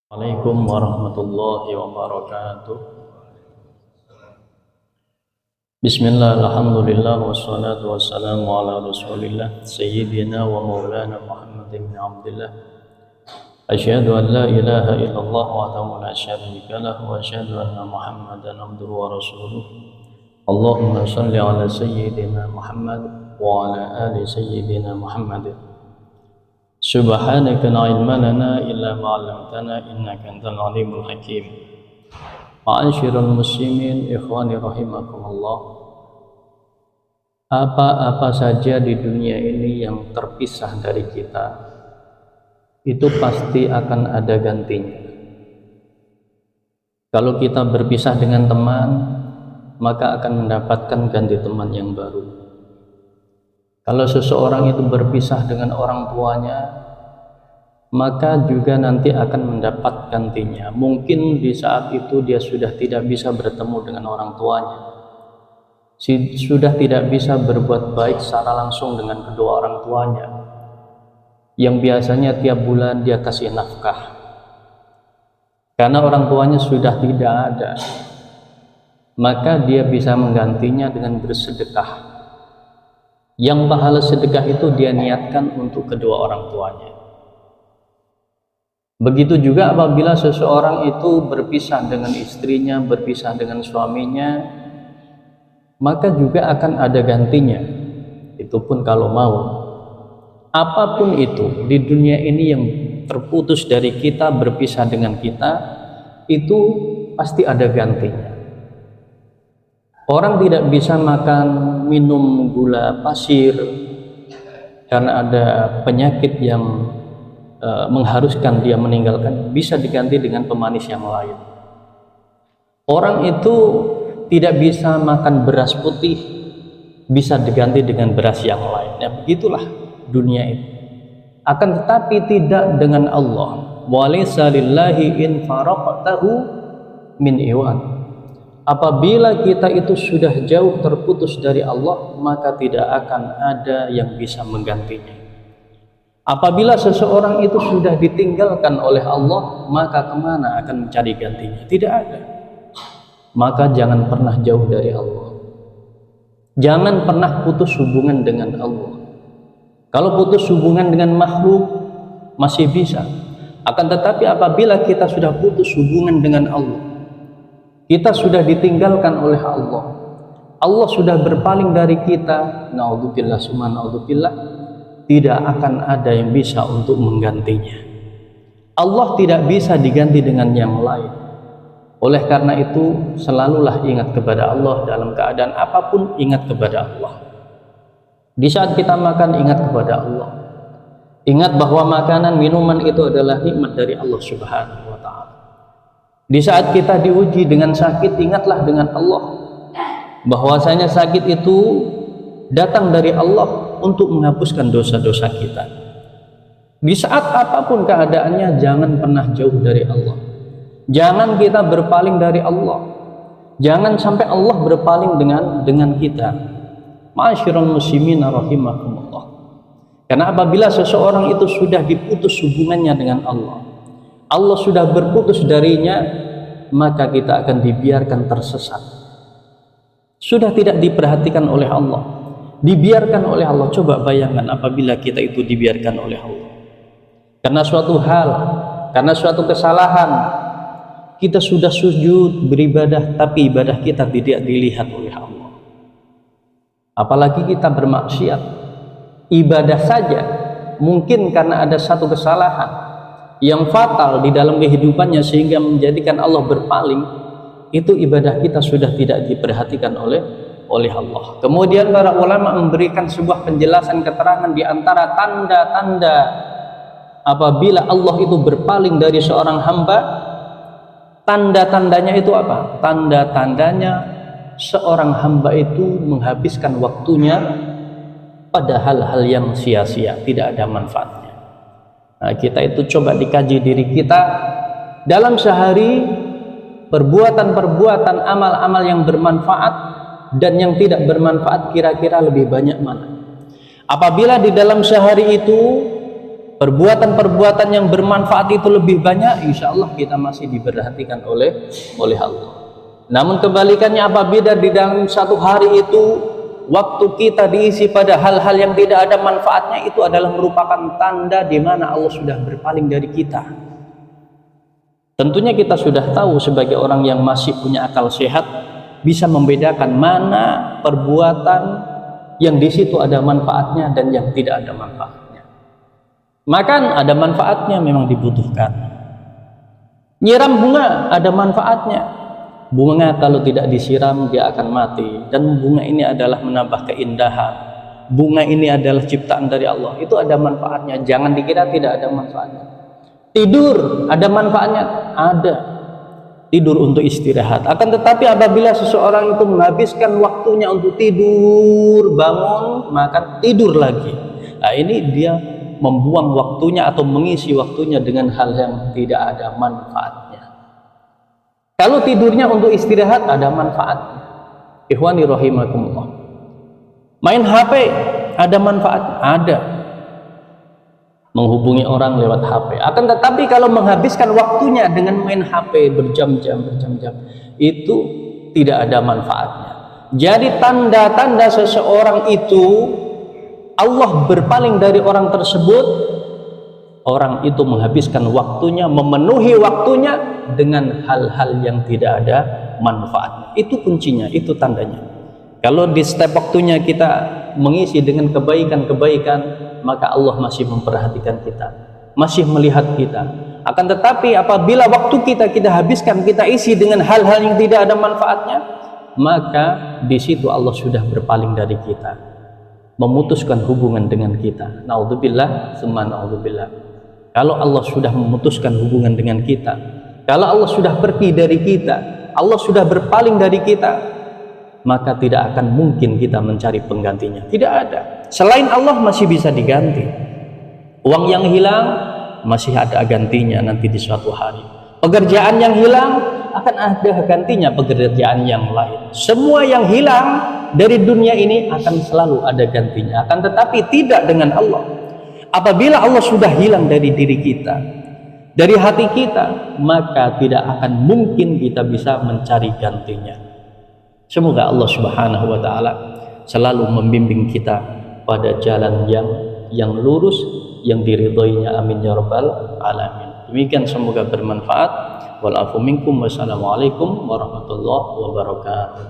Assalamualaikum warahmatullahi wabarakatuh. Bismillah, alhamdulillah, wassalatu wassalamu ala rasulillah Sayyidina wa maulana Muhammad bin Abdullah. Asyhadu an la ilaha illallah wahdahu la syarika lah, wa asyhadu anna Muhammadan abduhu wa rasuluh. Allahumma salli ala Sayyidina Muhammad wa ala ali Sayyidina Muhammad. Subhanaka la ilma lana illa ma 'allamtana innaka antal alimul hakim. Ma'asyiral muslimin ikhwani rahimakumullah. Apa-apa saja di dunia ini yang terpisah dari kita, itu pasti akan ada gantinya. Kalau kita berpisah dengan teman, maka akan mendapatkan ganti teman yang baru. Kalau seseorang itu berpisah dengan orang tuanya, maka juga nanti akan mendapat gantinya. Mungkin di saat itu dia sudah tidak bisa bertemu dengan orang tuanya, sudah tidak bisa berbuat baik secara langsung dengan kedua orang tuanya, yang biasanya tiap bulan dia kasih nafkah. Karena orang tuanya sudah tidak ada, maka dia bisa menggantinya dengan bersedekah. Yang pahala sedekah itu dia niatkan untuk kedua orang tuanya. Begitu juga apabila seseorang itu berpisah dengan istrinya, berpisah dengan suaminya, maka juga akan ada gantinya. Itu pun kalau mau. Apapun itu di dunia ini yang terputus dari kita, berpisah dengan kita, itu pasti ada gantinya. Orang tidak bisa makan, minum gula pasir karena ada penyakit yang mengharuskan dia meninggalkan, bisa diganti dengan pemanis yang lain. Orang itu tidak bisa makan beras putih, bisa diganti dengan beras yang lain. Ya, begitulah dunia itu. Akan tetapi tidak dengan Allah. Walaysa lillahi in faraqtahu min iwan. Apabila kita itu sudah jauh terputus dari Allah, maka tidak akan ada yang bisa menggantinya. Apabila seseorang itu sudah ditinggalkan oleh Allah, maka kemana akan mencari gantinya? Tidak ada. Maka jangan pernah jauh dari Allah. Jangan pernah putus hubungan dengan Allah. Kalau putus hubungan dengan makhluk masih bisa. Akan tetapi apabila kita sudah putus hubungan dengan Allah, kita sudah ditinggalkan oleh Allah, Allah sudah berpaling dari kita, naudzubillah summa naudzubillah, tidak akan ada yang bisa untuk menggantinya. Allah tidak bisa diganti dengan yang lain. Oleh karena itu, selalulah ingat kepada Allah dalam keadaan apapun, ingat kepada Allah. Di saat kita makan, ingat kepada Allah. Ingat bahwa makanan, minuman itu adalah nikmat dari Allah Subhanahu wa ta'ala. Di saat kita diuji dengan sakit, ingatlah dengan Allah bahwasanya sakit itu datang dari Allah untuk menghapuskan dosa-dosa kita. Di saat apapun keadaannya, jangan pernah jauh dari Allah. Jangan kita berpaling dari Allah. Jangan sampai Allah berpaling dengan kita. Ma'asyiral muslimin rahimakumullah. Karena apabila seseorang itu sudah diputus hubungannya dengan Allah, Allah sudah berputus darinya, maka kita akan dibiarkan tersesat. Sudah tidak diperhatikan oleh Allah, dibiarkan oleh Allah. Coba bayangkan apabila kita itu dibiarkan oleh Allah karena suatu hal, karena suatu kesalahan, kita sudah sujud beribadah, tapi ibadah kita tidak dilihat oleh Allah. Apalagi kita bermaksiat. Ibadah saja mungkin karena ada satu kesalahan yang fatal di dalam kehidupannya sehingga menjadikan Allah berpaling, itu ibadah kita sudah tidak diperhatikan oleh Allah. Kemudian para ulama memberikan sebuah penjelasan, keterangan di antara tanda-tanda apabila Allah itu berpaling dari seorang hamba. Tanda-tandanya itu apa? Tanda-tandanya seorang hamba itu menghabiskan waktunya pada hal-hal yang sia-sia, tidak ada manfaatnya. Nah, kita itu coba dikaji diri kita dalam sehari, perbuatan-perbuatan, amal-amal yang bermanfaat dan yang tidak bermanfaat kira-kira lebih banyak mana. Apabila di dalam sehari itu perbuatan-perbuatan yang bermanfaat itu lebih banyak, insya Allah kita masih diperhatikan oleh Allah. Namun kebalikannya, apabila di dalam satu hari itu waktu kita diisi pada hal-hal yang tidak ada manfaatnya, itu adalah merupakan tanda di mana Allah sudah berpaling dari kita. Tentunya kita sudah tahu sebagai orang yang masih punya akal sehat, bisa membedakan mana perbuatan yang di situ ada manfaatnya dan yang tidak ada manfaatnya. Makan ada manfaatnya, memang dibutuhkan. Nyiram bunga ada manfaatnya. Bunga kalau tidak disiram dia akan mati, dan bunga ini adalah menambah keindahan. Bunga ini adalah ciptaan dari Allah, itu ada manfaatnya. Jangan dikira tidak ada manfaatnya. Tidur ada manfaatnya, ada. Tidur untuk istirahat. Akan tetapi apabila seseorang itu menghabiskan waktunya untuk tidur, bangun, makan, tidur lagi, nah ini dia membuang waktunya atau mengisi waktunya dengan hal yang tidak ada manfaatnya. Kalau tidurnya untuk istirahat, ada manfaatnya. Ikhwani rahimakumullah. Main HP ada manfaat, ada. Menghubungi orang lewat HP. Akan tetapi kalau menghabiskan waktunya dengan main HP berjam-jam, itu tidak ada manfaatnya. Jadi tanda-tanda seseorang itu Allah berpaling dari orang tersebut, orang itu menghabiskan waktunya, memenuhi waktunya dengan hal-hal yang tidak ada manfaatnya. Itu kuncinya, itu tandanya. Kalau di setiap waktunya kita mengisi dengan kebaikan-kebaikan, maka Allah masih memperhatikan kita, masih melihat kita. Akan tetapi apabila waktu kita habiskan, kita isi dengan hal-hal yang tidak ada manfaatnya, maka di situ Allah sudah berpaling dari kita, memutuskan hubungan dengan kita. Naudzubillah, summa naudzubillah. Kalau Allah sudah memutuskan hubungan dengan kita, kalau Allah sudah pergi dari kita, Allah sudah berpaling dari kita, maka tidak akan mungkin kita mencari penggantinya. Tidak ada. Selain Allah masih bisa diganti. Uang yang hilang masih ada gantinya nanti di suatu hari. Pekerjaan yang hilang akan ada gantinya pekerjaan yang lain. Semua yang hilang dari dunia ini akan selalu ada gantinya. Akan tetapi tidak dengan Allah. Apabila Allah sudah hilang dari diri kita, dari hati kita, maka tidak akan mungkin kita bisa mencari gantinya. Semoga Allah Subhanahu wa taala selalu membimbing kita pada jalan yang lurus, yang diridhoinya. Amin ya rabbal alamin. Demikian, semoga bermanfaat. Wal afu minkum. Wassalamualaikum warahmatullahi wabarakatuh.